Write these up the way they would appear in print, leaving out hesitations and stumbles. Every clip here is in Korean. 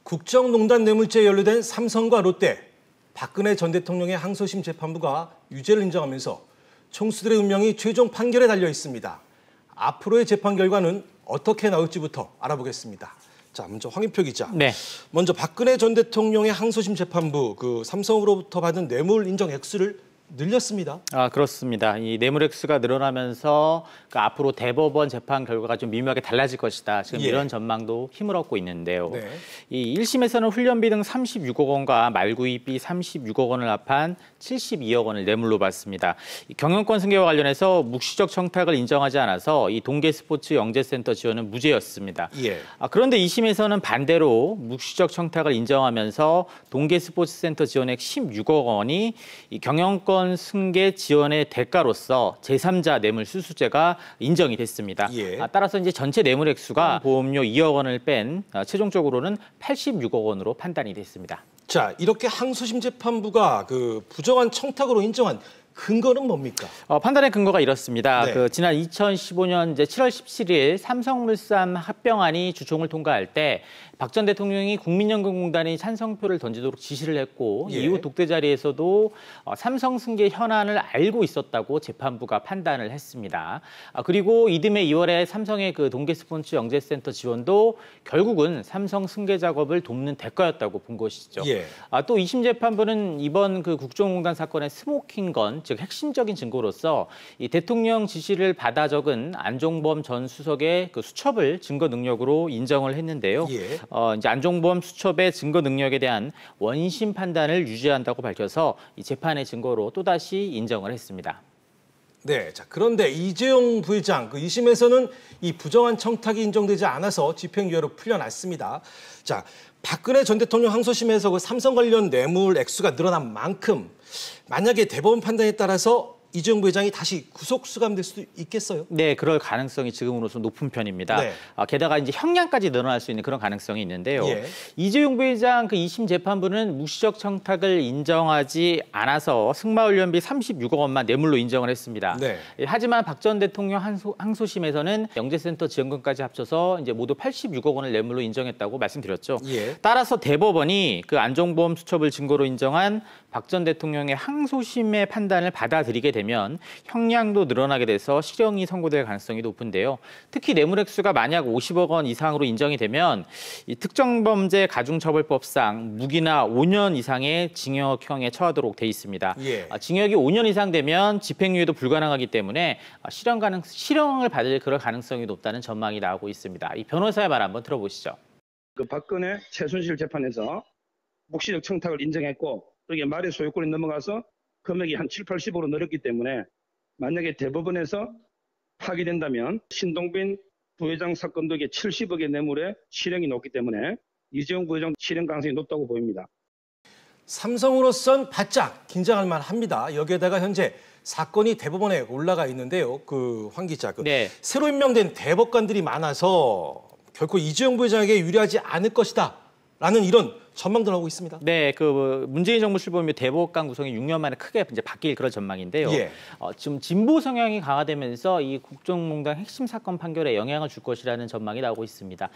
국정농단 뇌물죄에 연루된 삼성과 롯데, 박근혜 전 대통령의 항소심 재판부가 유죄를 인정하면서 총수들의 운명이 최종 판결에 달려 있습니다. 앞으로의 재판 결과는 어떻게 나올지부터 알아보겠습니다. 자, 먼저 황인표 기자. 네. 먼저 박근혜 전 대통령의 항소심 재판부 삼성으로부터 받은 뇌물 인정 액수를 늘렸습니다. 그렇습니다. 이 뇌물 액수가 늘어나면서 앞으로 대법원 재판 결과가 좀 미묘하게 달라질 것이다. 지금 이런 전망도 힘을 얻고 있는데요. 네. 이 1심에서는 훈련비 등 36억 원과 말구입비 36억 원을 합한 72억 원을 뇌물로 받습니다. 경영권 승계와 관련해서 묵시적 청탁을 인정하지 않아서 이 동계스포츠 영재센터 지원은 무죄였습니다. 그런데 2심에서는 반대로 묵시적 청탁을 인정하면서 동계스포츠센터 지원액 16억 원이 이 경영권 승계 지원의 대가로서 제3자 뇌물 수수죄가 인정이 됐습니다. 따라서 이제 전체 뇌물 액수가 보험료 2억 원을 뺀 최종적으로는 86억 원으로 판단이 됐습니다. 자, 이렇게 항소심 재판부가 부정한 청탁으로 인정한 근거는 뭡니까? 판단의 근거가 이렇습니다. 지난 2015년 7월 17일 삼성물산 합병안이 주총을 통과할 때 박 전 대통령이 국민연금공단이 찬성표를 던지도록 지시를 했고 이후 독대 자리에서도 삼성 승계 현안을 알고 있었다고 재판부가 판단을 했습니다. 그리고 이듬해 2월에 삼성의 동계스포츠 영재센터 지원도 결국은 삼성 승계 작업을 돕는 대가였다고 본 것이죠. 또 2심 재판부는 이번 국정농단 사건의 스모킹건, 즉 핵심적인 증거로서 이 대통령 지시를 받아 적은 안종범 전 수석의 수첩을 증거 능력으로 인정을 했는데요. 이제 안종범 수첩의 증거 능력에 대한 원심 판단을 유지한다고 밝혀서 이 재판의 증거로 또다시 인정을 했습니다. 네, 자, 그런데 이재용 부회장 2심에서는 이 부정한 청탁이 인정되지 않아서 집행유예로 풀려났습니다. 자, 박근혜 전 대통령 항소심에서 삼성 관련 뇌물 액수가 늘어난 만큼 만약에 대법원 판단에 따라서 이재용 부회장이 다시 구속 수감될 수도 있겠어요? 네, 그럴 가능성이 지금으로서 높은 편입니다. 게다가 이제 형량까지 늘어날 수 있는 그런 가능성이 있는데요. 이재용 부회장 2심 재판부는 묵시적 청탁을 인정하지 않아서 승마훈련비 36억 원만 뇌물로 인정을 했습니다. 하지만 박 전 대통령 항소심에서는 영재센터 지원금까지 합쳐서 이제 모두 86억 원을 뇌물로 인정했다고 말씀드렸죠. 따라서 대법원이 안종범 수첩을 증거로 인정한 박 전 대통령의 항소심의 판단을 받아들이게 되면 형량도 늘어나게 돼서 실형이 선고될 가능성이 높은데요. 특히 뇌물 액수가 만약 50억 원 이상으로 인정이 되면 이 특정범죄 가중처벌법상 무기나 5년 이상의 징역형에 처하도록 돼 있습니다. 징역이 5년 이상 되면 집행유예도 불가능하기 때문에 실형을 받을 그럴 가능성이 높다는 전망이 나오고 있습니다. 이 변호사의 말 한번 들어보시죠. 박근혜 최순실 재판에서 묵시적 청탁을 인정했고 그게 말의 소유권이 넘어가서 금액이 한 7, 80으로 늘었기 때문에 만약에 대법원에서 파기된다면 신동빈 부회장 사건도 이게 70억의 뇌물에 실형이 높기 때문에 이재용 부회장 실형 가능성이 높다고 보입니다. 삼성으로선 바짝 긴장할 만합니다. 여기에다가 현재 사건이 대법원에 올라가 있는데요. 황 기자, 새로 임명된 대법관들이 많아서 결코 이재용 부회장에게 유리하지 않을 것이다 라는 이런 전망도 나오고 있습니다. 네, 문재인 정부 출범 이후 대법관 구성이 6년 만에 크게 이제 바뀔 그런 전망인데요. 지금 진보 성향이 강화되면서 이 국정농단 핵심 사건 판결에 영향을 줄 것이라는 전망이 나오고 있습니다.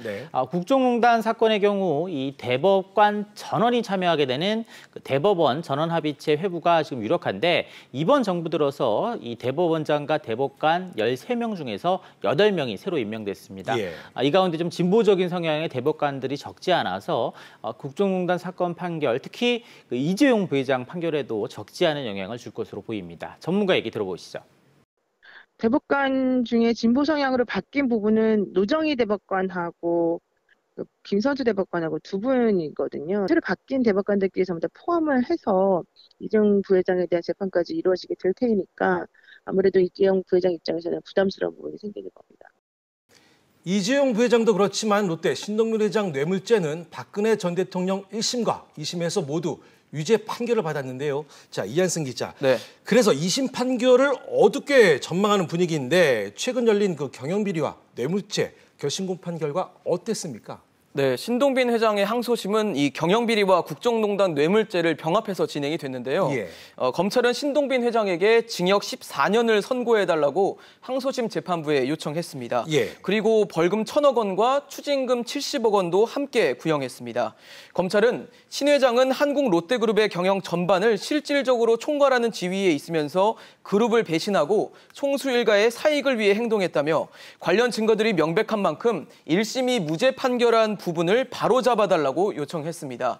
국정농단 사건의 경우 이 대법관 전원이 참여하게 되는 대법원 전원합의체 회부가 지금 유력한데 이번 정부 들어서 이 대법원장과 대법관 13명 중에서 8명이 새로 임명됐습니다. 이 가운데 좀 진보적인 성향의 대법관들이 적지 않아서 국정농단 사건 판결, 특히 이재용 부회장 판결에도 적지 않은 영향을 줄 것으로 보입니다. 전문가 얘기 들어보시죠. 대법관 중에 진보 성향으로 바뀐 부분은 노정희 대법관하고 김선주 대법관하고 두 분이거든요. 새로 바뀐 대법관들끼리 전부 다 포함을 해서 이재용 부회장에 대한 재판까지 이루어지게 될 테니까 아무래도 이재용 부회장 입장에서는 부담스러운 부분이 생기는 겁니다. 이재용 부회장도 그렇지만 롯데 신동빈 회장 뇌물죄는 박근혜 전 대통령 1심과 2심에서 모두 유죄 판결을 받았는데요. 자, 이한승 기자. 그래서 2심 판결을 어둡게 전망하는 분위기인데 최근 열린 경영비리와 뇌물죄 결심 공판 결과 어땠습니까? 네, 신동빈 회장의 항소심은 이 경영비리와 국정농단 뇌물죄를 병합해서 진행이 됐는데요. 예. 검찰은 신동빈 회장에게 징역 14년을 선고해달라고 항소심 재판부에 요청했습니다. 예. 그리고 벌금 1,000억 원과 추징금 70억 원도 함께 구형했습니다. 검찰은 신 회장은 한국 롯데그룹의 경영 전반을 실질적으로 총괄하는 지위에 있으면서 그룹을 배신하고 총수 일가의 사익을 위해 행동했다며 관련 증거들이 명백한 만큼 1심이 무죄 판결한 부분을 바로잡아달라고 요청했습니다.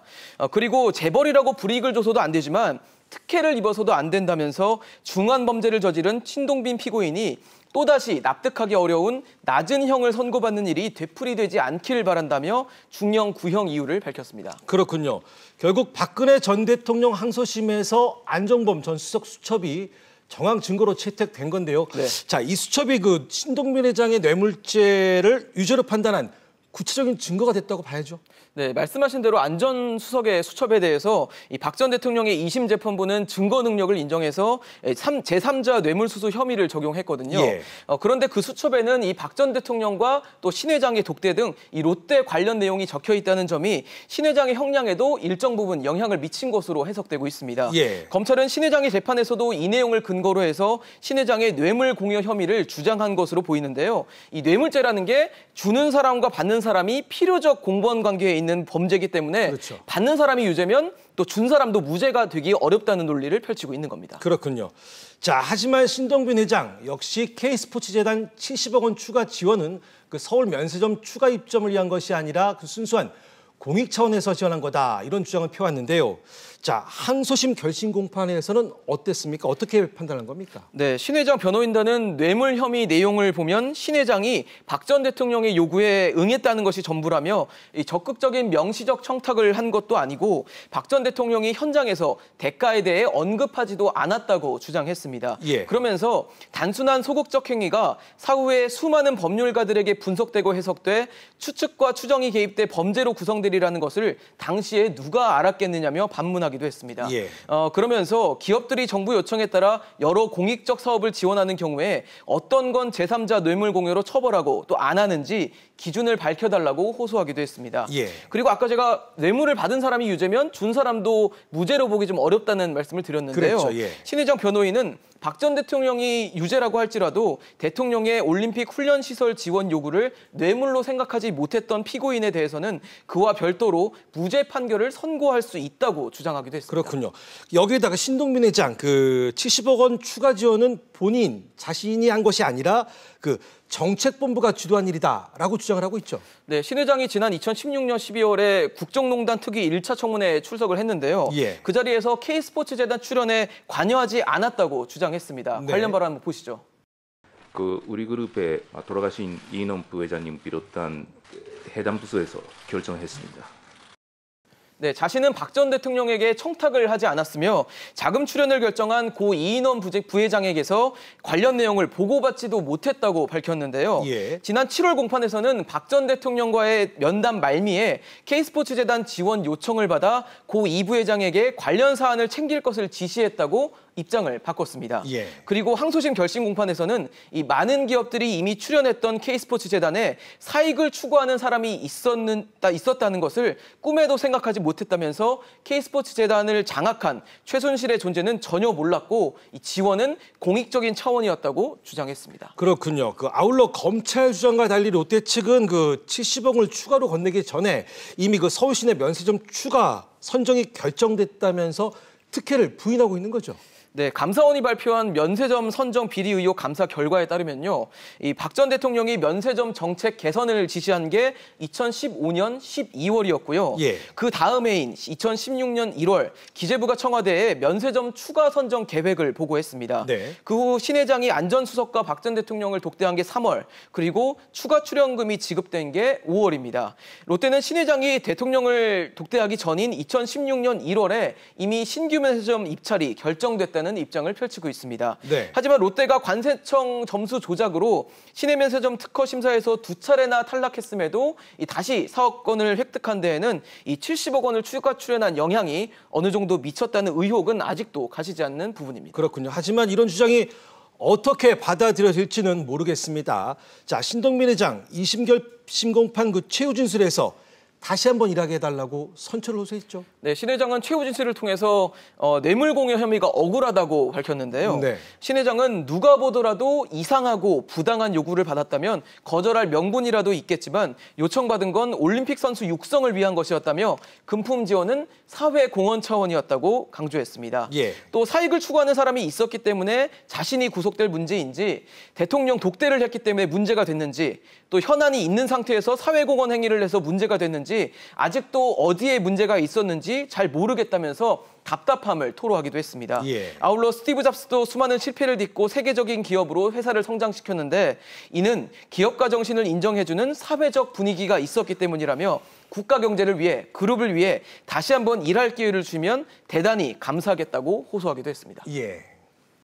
그리고 재벌이라고 불이익을 줘서도 안 되지만 특혜를 입어서도 안 된다면서 중한 범죄를 저지른 신동빈 피고인이 또다시 납득하기 어려운 낮은 형을 선고받는 일이 되풀이되지 않기를 바란다며 중형 구형 이유를 밝혔습니다. 그렇군요. 결국 박근혜 전 대통령 항소심에서 안종범 전 수석 수첩이 정황 증거로 채택된 건데요. 네. 자, 이 수첩이 그 신동빈 회장의 뇌물죄를 유죄로 판단한 구체적인 증거가 됐다고 봐야죠. 네, 말씀하신 대로 안 전 수석의 수첩에 대해서 이 박 전 대통령의 2심 재판부는 증거 능력을 인정해서 제3자 뇌물수수 혐의를 적용했거든요. 예. 그런데 그 수첩에는 이 박 전 대통령과 또 신 회장의 독대 등 이 롯데 관련 내용이 적혀 있다는 점이 신 회장의 형량에도 일정 부분 영향을 미친 것으로 해석되고 있습니다. 예. 검찰은 신 회장의 재판에서도 이 내용을 근거로 해서 신 회장의 뇌물 공여 혐의를 주장한 것으로 보이는데요. 이 뇌물죄라는 게 주는 사람과 받는 사람이 필요적 공무원 관계에 있는 범죄이기 때문에 그렇죠. 받는 사람이 유죄면 또 준 사람도 무죄가 되기 어렵다는 논리를 펼치고 있는 겁니다. 그렇군요. 자, 하지만 신동빈 회장 역시 K스포츠재단 70억 원 추가 지원은 그 서울 면세점 추가 입점을 위한 것이 아니라 그 순수한 공익 차원에서 지원한 거다, 이런 주장을 펴왔는데요. 자, 항소심 결심 공판에서는 어땠습니까? 어떻게 판단한 겁니까? 네, 신 회장 변호인단은 뇌물 혐의 내용을 보면 신 회장이 박 전 대통령의 요구에 응했다는 것이 전부라며 이 적극적인 명시적 청탁을 한 것도 아니고 박 전 대통령이 현장에서 대가에 대해 언급하지도 않았다고 주장했습니다. 예. 그러면서 단순한 소극적 행위가 사후에 수많은 법률가들에게 분석되고 해석돼 추측과 추정이 개입돼 범죄로 구성되리라는 것을 당시에 누가 알았겠느냐며 반문하기도 했습니다. 예. 그러면서 기업들이 정부 요청에 따라 여러 공익적 사업을 지원하는 경우에 어떤 건 제3자 뇌물 공여로 처벌하고 또 안 하는지 기준을 밝혀달라고 호소하기도 했습니다. 예. 그리고 아까 제가 뇌물을 받은 사람이 유죄면 준 사람도 무죄로 보기 좀 어렵다는 말씀을 드렸는데요. 그렇죠. 예. 신 회장 변호인은 박 전 대통령이 유죄라고 할지라도 대통령의 올림픽 훈련시설 지원 요구를 뇌물로 생각하지 못했던 피고인에 대해서는 그와 별도로 무죄 판결을 선고할 수 있다고 주장하기도 했습니다. 그렇군요. 여기에다가 신동빈 회장 그 70억 원 추가 지원은 본인 자신이 한 것이 아니라 그 정책본부가 주도한 일이다라고 주장을 하고 있죠. 네, 신 회장이 지난 2016년 12월에 국정농단 특위 1차 청문회에 출석을 했는데요. 예. 그 자리에서 K스포츠재단 출연에 관여하지 않았다고 주장했습니다. 네. 관련 발언 한번 보시죠. 그 우리 그룹의 돌아가신 이인원 부회장님 비롯한 해당 부서에서 결정했습니다. 네, 자신은 박 전 대통령에게 청탁을 하지 않았으며 자금 출연을 결정한 고 이인원 부회장에게서 관련 내용을 보고받지도 못했다고 밝혔는데요. 예. 지난 7월 공판에서는 박 전 대통령과의 면담 말미에 K스포츠재단 지원 요청을 받아 고 이 부회장에게 관련 사안을 챙길 것을 지시했다고 입장을 바꿨습니다. 예. 그리고 항소심 결심 공판에서는 이 많은 기업들이 이미 출연했던 K스포츠재단에 사익을 추구하는 사람이 있었다는 것을 꿈에도 생각하지 못했다면서 K스포츠재단을 장악한 최순실의 존재는 전혀 몰랐고 이 지원은 공익적인 차원이었다고 주장했습니다. 그렇군요. 그 아울러 검찰 주장과 달리 롯데 측은 그 70억 원을 추가로 건네기 전에 이미 그 서울시내 면세점 추가 선정이 결정됐다면서 특혜를 부인하고 있는 거죠. 네, 감사원이 발표한 면세점 선정 비리 의혹 감사 결과에 따르면요, 이 박 전 대통령이 면세점 정책 개선을 지시한 게 2015년 12월이었고요. 예. 그 다음 해인 2016년 1월 기재부가 청와대에 면세점 추가 선정 계획을 보고했습니다. 네. 그 후 신 회장이 안 전 수석과 박 전 대통령을 독대한 게 3월, 그리고 추가 출연금이 지급된 게 5월입니다. 롯데는 신 회장이 대통령을 독대하기 전인 2016년 1월에 이미 신규 면세점 입찰이 결정됐다는 입장을 펼치고 있습니다. 네. 하지만 롯데가 관세청 점수 조작으로 시내 면세점 특허 심사에서 2차례나 탈락했음에도 다시 사업권을 획득한 데에는 이 70억 원을 추가 출연한 영향이 어느 정도 미쳤다는 의혹은 아직도 가시지 않는 부분입니다. 그렇군요. 하지만 이런 주장이 어떻게 받아들여질지는 모르겠습니다. 자, 신동빈 회장 2심 결심 공판 그 최후 진술에서 다시 한번 일하게 해달라고 선처를 호소했죠. 네, 신 회장은 최우진 씨를 통해서 뇌물공여 혐의가 억울하다고 밝혔는데요. 네. 신 회장은 누가 보더라도 이상하고 부당한 요구를 받았다면 거절할 명분이라도 있겠지만 요청받은 건 올림픽 선수 육성을 위한 것이었다며 금품 지원은 사회공헌 차원이었다고 강조했습니다. 예. 또 사익을 추구하는 사람이 있었기 때문에 자신이 구속될 문제인지 대통령 독대를 했기 때문에 문제가 됐는지 또 현안이 있는 상태에서 사회공헌 행위를 해서 문제가 됐는지 아직도 어디에 문제가 있었는지 잘 모르겠다면서 답답함을 토로하기도 했습니다. 예. 아울러 스티브 잡스도 수많은 실패를 딛고 세계적인 기업으로 회사를 성장시켰는데 이는 기업가 정신을 인정해주는 사회적 분위기가 있었기 때문이라며 국가 경제를 위해 그룹을 위해 다시 한번 일할 기회를 주면 대단히 감사하겠다고 호소하기도 했습니다. 예.